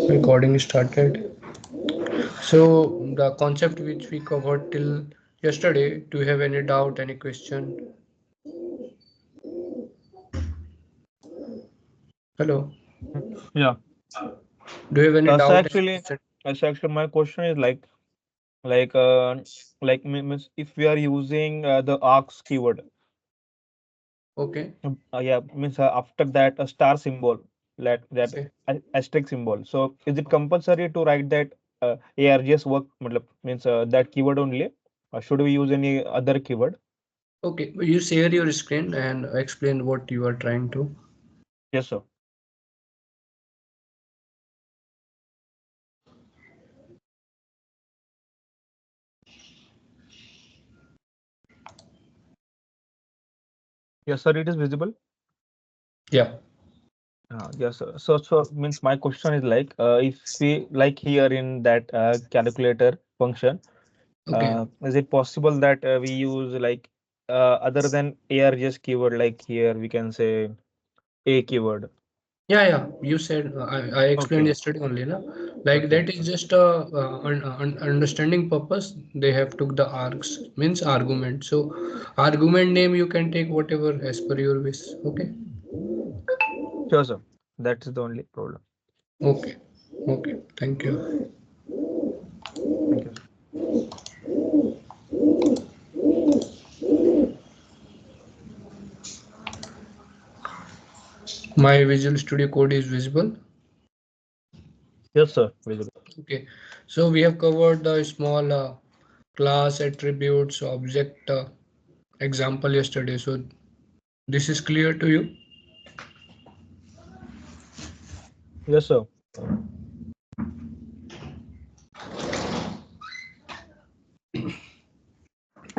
Recording started. So the concept which we covered till yesterday, do you have any doubt, any question? Hello. Yeah. Do you have any So doubt, any actually, question? my question is like means if we are using the arcs keyword, Okay. yeah, means after that a star symbol, that Okay. asterisk symbol. So is it compulsory to write that args work matlab, means that keyword only, or should we use any other keyword? Okay. You share your screen and explain what you are trying to. Yes, sir. Yes, sir. It is visible. Yeah. Yes, sir. So means my question is like, if we like here in that calculator function, Okay. is it possible that we use like other than args keyword, like here we can say a keyword? Yeah, yeah. You said I explained Okay, yesterday only, na? Like okay, that is just a understanding purpose. They have took the args means argument. So argument name you can take whatever as per your wish. Okay. sure, sir. That's the only problem. Okay. Okay. Thank you. Thank you, sir. My Visual Studio Code is visible. Yes, sir. Visible. Okay. So we have covered the small class attributes object example yesterday. So this is clear to you. Yes, sir.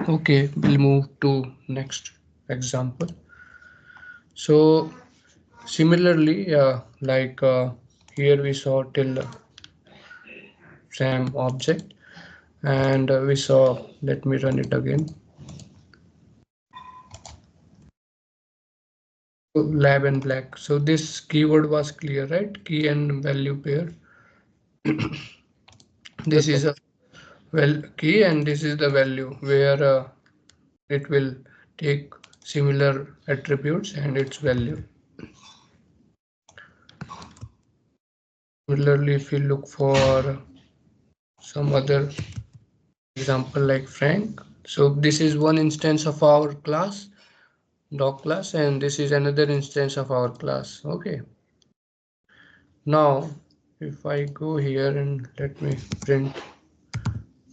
Okay, we'll move to next example. So similarly, like here we saw till same object and we saw, let me run it again. So, lab and black. So this keyword was clear, right? Key and value pair. This Yes, sir. is a key and this is the value where it will take similar attributes and its value. Similarly, if you look for some other example like Frank, so this is one instance of our class, dog class, and this is another instance of our class. Okay. Now, if I go here and let me print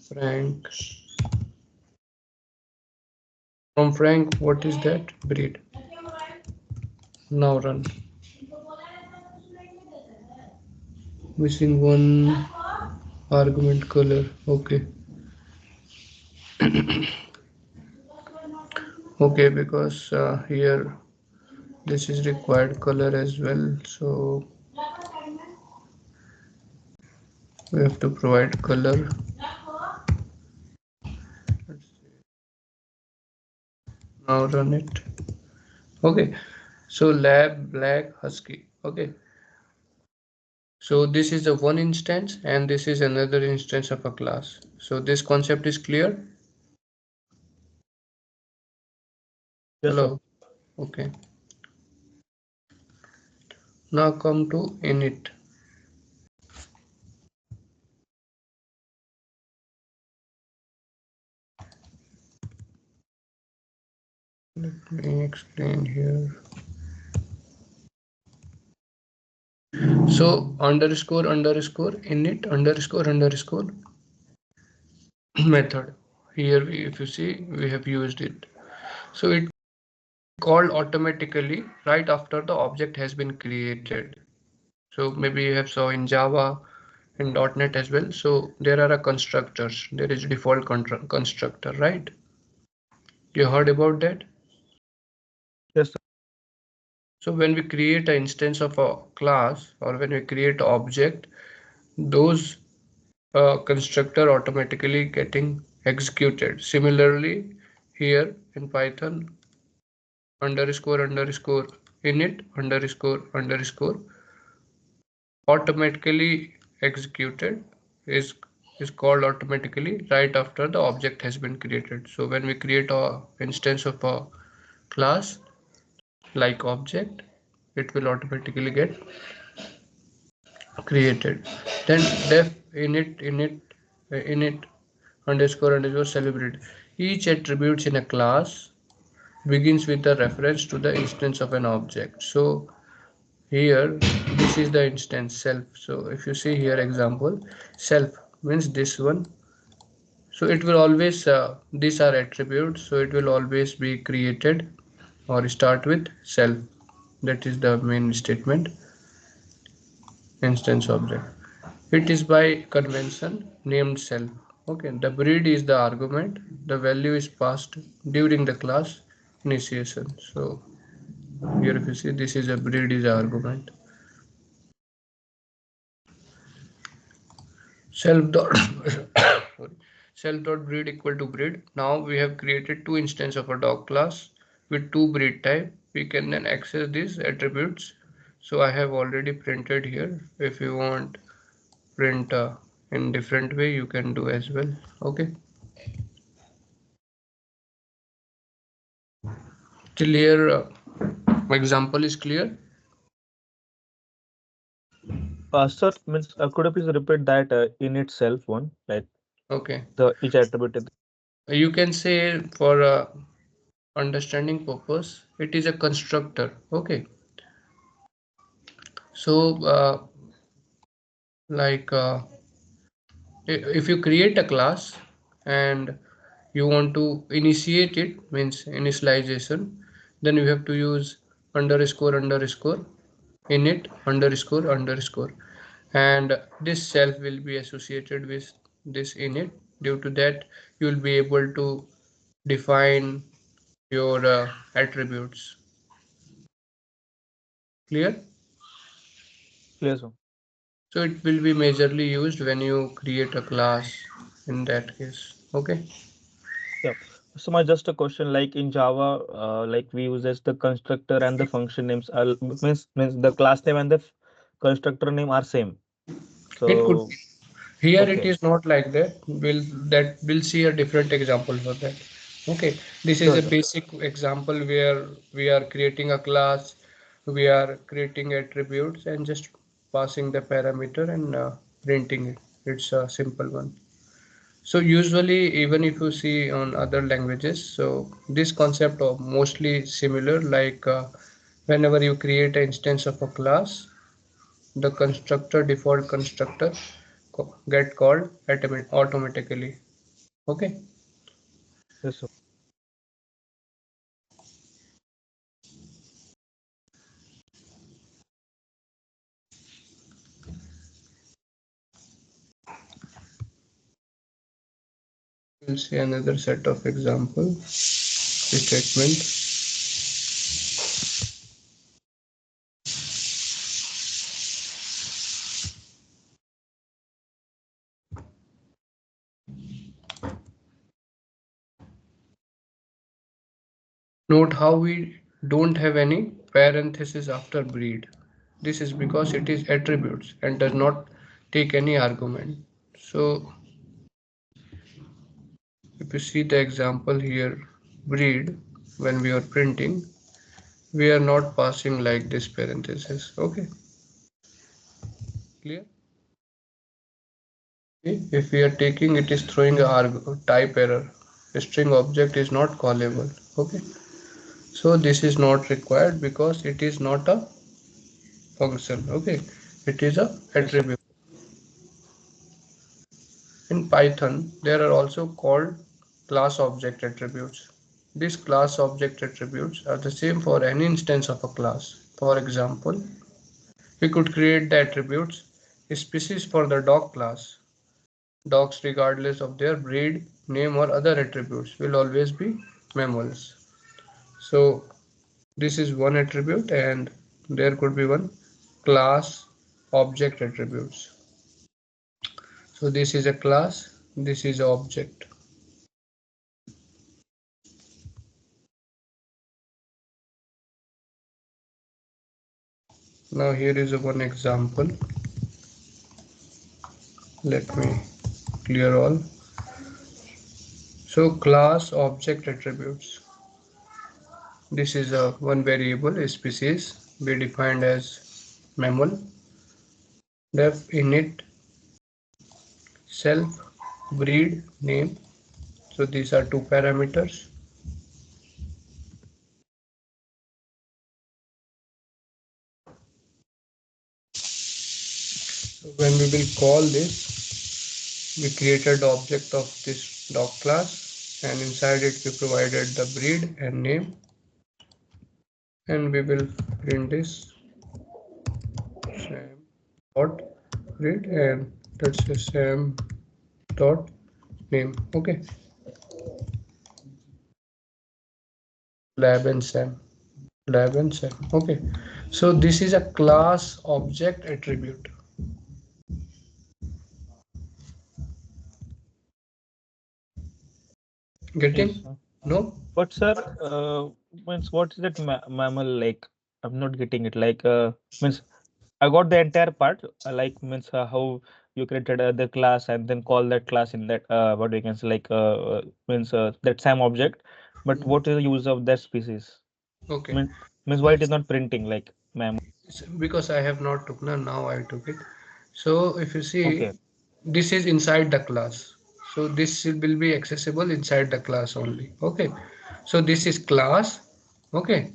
Frank. From Frank, what is that? Breed. Now run. Missing one argument color. Okay. Okay, because here this is required color as well. So we have to provide color. Now run it. Okay. So lab black husky. Okay. So this is the one instance and this is another instance of a class. So this concept is clear. Yes, sir. Hello. Okay. Now come to init. Let me explain here. So underscore underscore init underscore underscore method. Here if you see we have used it. So it called automatically right after the object has been created. So maybe you have saw in Java in .NET as well. So there are a constructors. There is default constructor, right? You heard about that? Yes, sir. So when we create an instance of a class or when we create an object, those constructor automatically getting executed. Similarly, here in Python, underscore underscore init underscore underscore automatically executed is is called automatically right after the object has been created. So when we create a instance of a class like object, it will automatically get created. Then def init underscore celebrate. Each attributes in a class begins with a reference to the instance of an object. So here this is the instance self. So if you see here example, self means this one. So it will always these are attributes, so it will always be created or start with self. That is the main statement. Instance object, it is by convention named self. Okay, the breed is the argument, the value is passed during the class initiation. So here if you see, this is a breed is a argument. Self dot sorry, self dot breed equal to breed. Now we have created two instances of a dog class with two breed type. We can then access these attributes. So I have already printed here. If you want print in different way, you can do as well. Okay, till here my example is clear. Sir, means could you please repeat that in itself one, like Okay, the each attribute? you can say for understanding purpose, it is a constructor. Okay, so like if you create a class and you want to initiate it, means initialization, then you have to use underscore init underscore, and this self will be associated with this init. Due to that, you will be able to define your attributes. Clear? Clear, sir. So it will be majorly used when you create a class in that case. Okay. Yeah. So my just a question, like in Java, like we use as the constructor and the function names are means the class name and the constructor name are same. It could. So Here it okay, is not like that. We'll see a different example for that. Okay, this is sure, a sir. basic example where we are creating a class, we are creating attributes and just passing the parameter and printing it. It's a simple one. So usually, even if you see on other languages, so this concept of mostly similar. Like whenever you create an instance of a class, the constructor default constructor get called automatically. Okay, Yes, sir. we'll see another set of example statement. Note how we don't have any parenthesis after breed. This is because it is attributes and does not take any argument. So if you see the example here, breed, when we are printing, we are not passing like this parenthesis. Okay, clear? Okay. If we are taking, it is throwing a type error. A string object is not callable. Okay, so this is not required because it is not a function. Okay, it is a Yes, sir. attribute. In Python, there are also called class object attributes. These class object attributes are the same for any instance of a class. For example, we could create the attributes species for the dog class. Dogs, regardless of their breed, name, or other attributes, will always be mammals. So this is one attribute, and there could be one class object attributes. So this is a class, this is an object. Now here is one example. let me clear all. So class object attributes. This is a one variable a species be defined as mammal, def init, self, breed, name. So these are two parameters. So when we will call this, we created the object of this dog class, and inside it we provided the breed and name, and we will print this same dot breed and that's the same dot name. Okay, lab and sam, lab and sam. Okay, so this is a class object attribute. Yes, Getting? sir. No? But sir, means what is that ma mammal like? I'm not getting it. Like, means I got the entire part. Like, means how you created the class and then call that class in that what we can say like means that same object. But Mm. what is the use of that species? Okay. Mean, means why it is not printing like mammal? Because I have not took now I took it. So if you see, Okay. this is inside the class. So this will be accessible inside the class only. Okay. So this is class. Okay.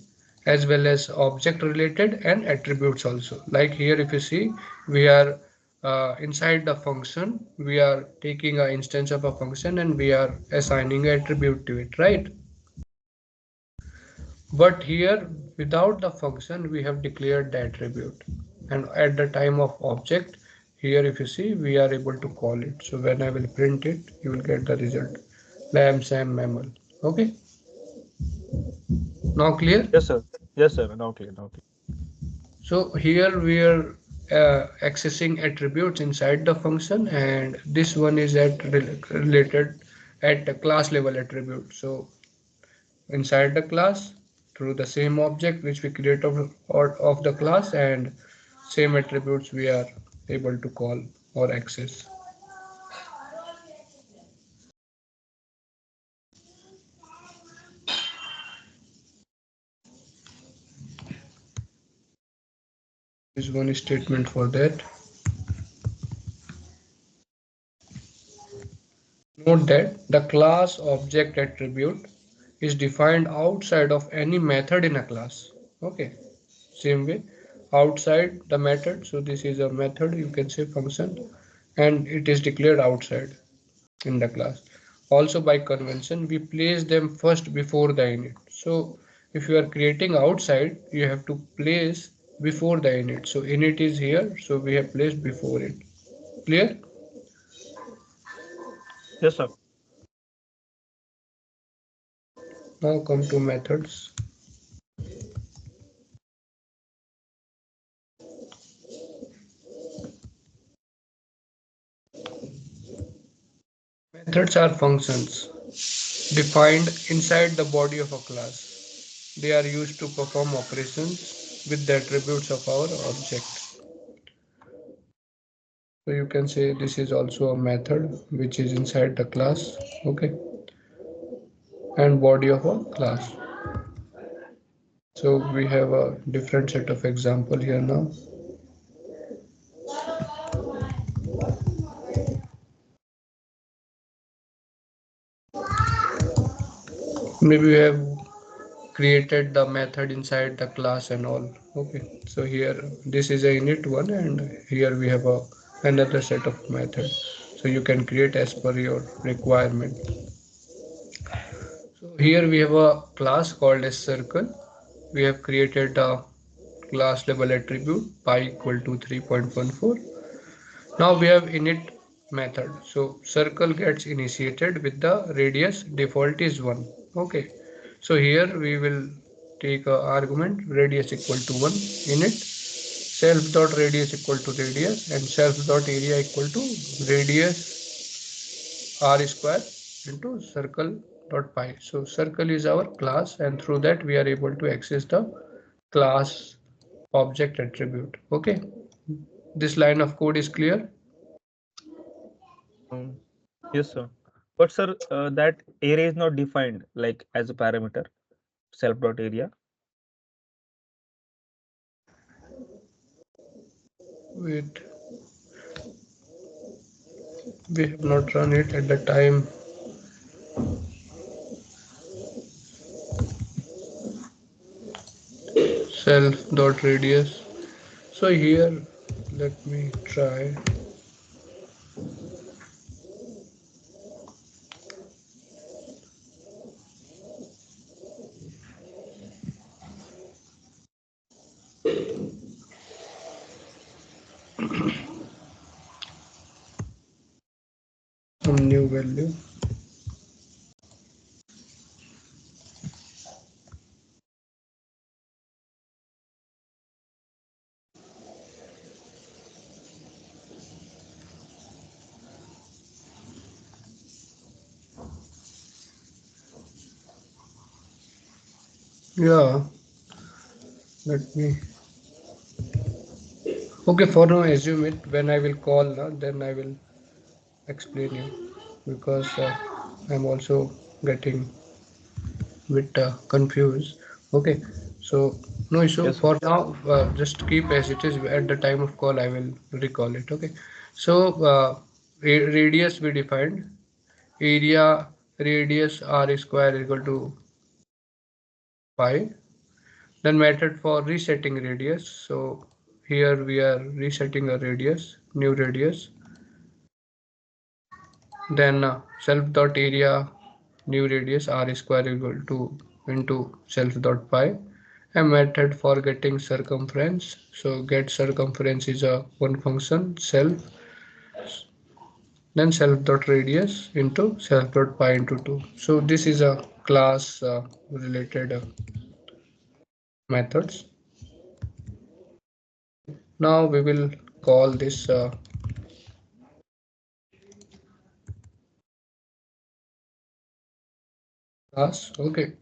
As well as object related and attributes also. Like here, if you see, we are inside the function. We are taking an instance of a function and we are assigning an attribute to it, right? But here without the function we have declared the attribute, and at the time of object, here if you see we are able to call it. So when I will print it, you will get the result lamb sam mammal. Okay, now clear. Yes, sir. Yes, sir. Now clear. Now clear. So here we are accessing attributes inside the function, and this one is at related at the class level attribute. So inside the class through the same object which we create of the class, and same attributes we are able to call or access. Is one statement for that. Note that the class object attribute is defined outside of any method in a class. Okay, same way outside the method. So this is a method, you can say function, and it is declared outside in the class. Also by convention, we place them first before the init. So if you are creating outside, you have to place before the init. So init is here, so we have placed before it. Clear? Yes, sir. Now come to methods. Methods are functions defined inside the body of a class. They are used to perform operations with the attributes of our object. So you can say this is also a method which is inside the class. Okay, and body of a class. So we have a different set of example here now. Maybe we have created the method inside the class and all. Okay, so here this is a init one, and here we have a another set of method. So you can create as per your requirement. So here we have a class called as circle. We have created a class level attribute pi equal to 3.14. Now we have init method. So circle gets initiated with the radius default is 1. Okay. So here we will take a argument radius equal to 1 init, self dot radius equal to radius, and self dot area equal to radius r square into circle dot pi. So circle is our class, and through that we are able to access the class object attribute. Okay. This line of code is clear. Um, yes, sir. But sir, that area is not defined like as a parameter, self dot area. Wait, we have not run it at the time self dot radius. So here, let me try some new value. Yeah, let me. Okay, for now, assume it. When I will call, then I will explain you because I'm also getting bit confused. Okay, so no issue Yes, sir. for now. Just keep as it is. At the time of call, I will recall it. Okay, so radius we defined area radius r square equal to pi. Then method for resetting radius. So here we are resetting a radius, new radius. Then self dot area new radius r square equal to into self dot pi. A method for getting circumference. So get circumference is a one function self, then self dot radius into self dot pi into 2. So this is a class related methods. Now we will call this class. Okay.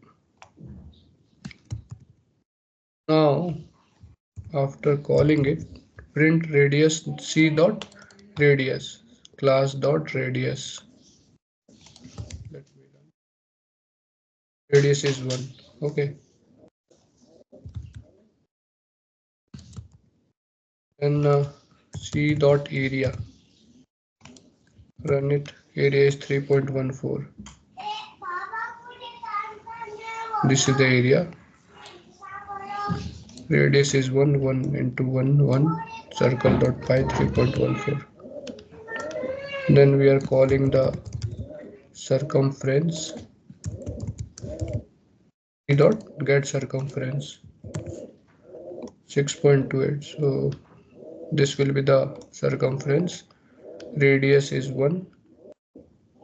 Now after calling it, print radius c dot radius class dot radius. Let me run. Radius is 1. Okay. Then c dot area. Run it. Area is 3.14. This is the area. Radius is 1 1 into 1 1 circle dot pi 3.14. Then we are calling the circumference c dot get circumference 6.28. So this will be the circumference. Radius is 1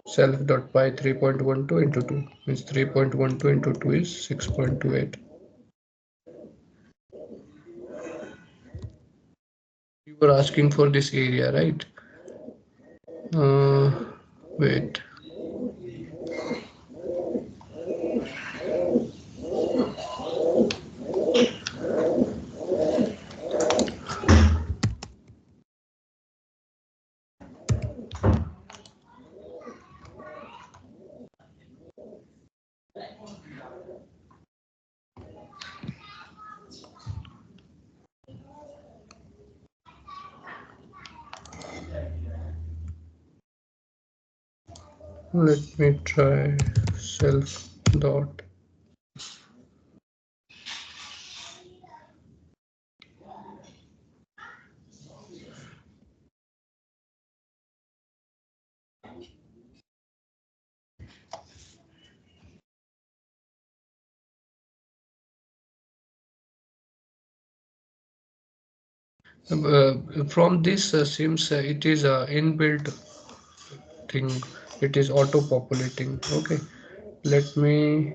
self dot pi 3.12 into 2 means 3.12 into 2 is 6.28. You were asking for this area, right? uh, Wait. Let me try self dot. From this seems it is a inbuilt thing. It is auto populating. Okay, let me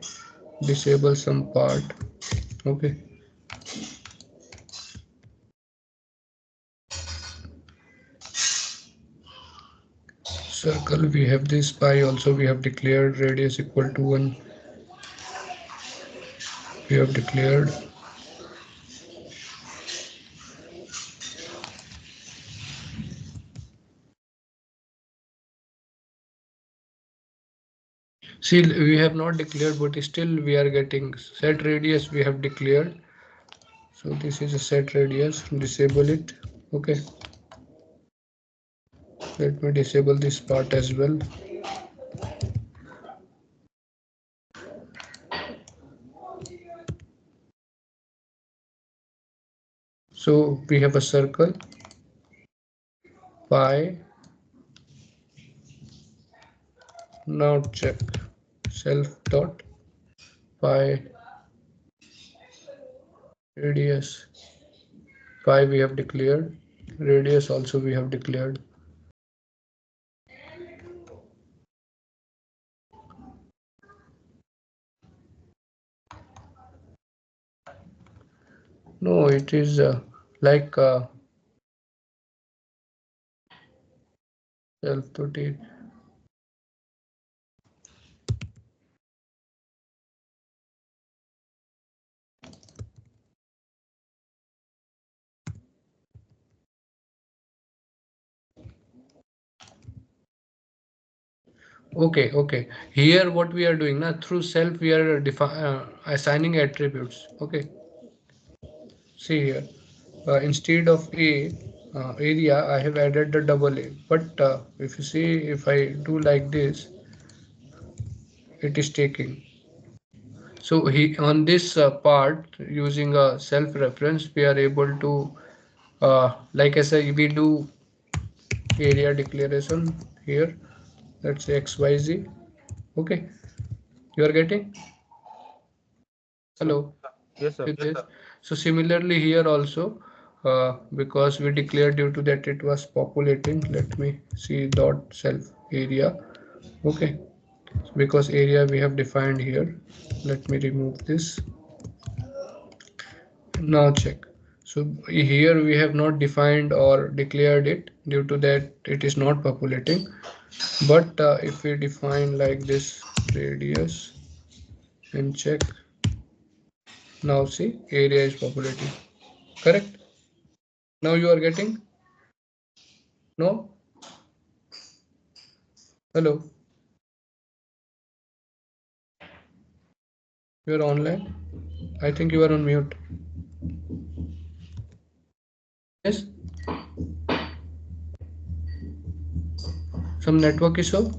disable some part. Okay, circle we have this pi also we have declared radius equal to 1 we have declared. See, we have not declared, but still we are getting set radius we have declared. So this is a set radius, disable it. Okay, let me disable this part as well. So we have a circle pi. Now check self dot pi radius. Pi we have declared, radius also we have declared. No, it is like self dot. Okay, okay. Here what we are doing now, through self we are assigning attributes. Okay, see here. Instead of a area, I have added the double A. But if you see, if I do like this, it is taking. So he on this part using a self reference, we are able to, like I said, we do area declaration here. Let's say XYZ. Okay, you are getting? Yes, sir. Hello. Yes, sir. With this. So similarly here also, because we declared due to that it was populating. Let me see dot self area. Okay, because area we have defined here. Let me remove this. Now check. So here we have not defined or declared it, due to that it is not populating. But if we define like this radius and check, now see area is populating. Correct? Now you are getting? No? Hello? You are online? I think you are on mute. Yes? Some network issue?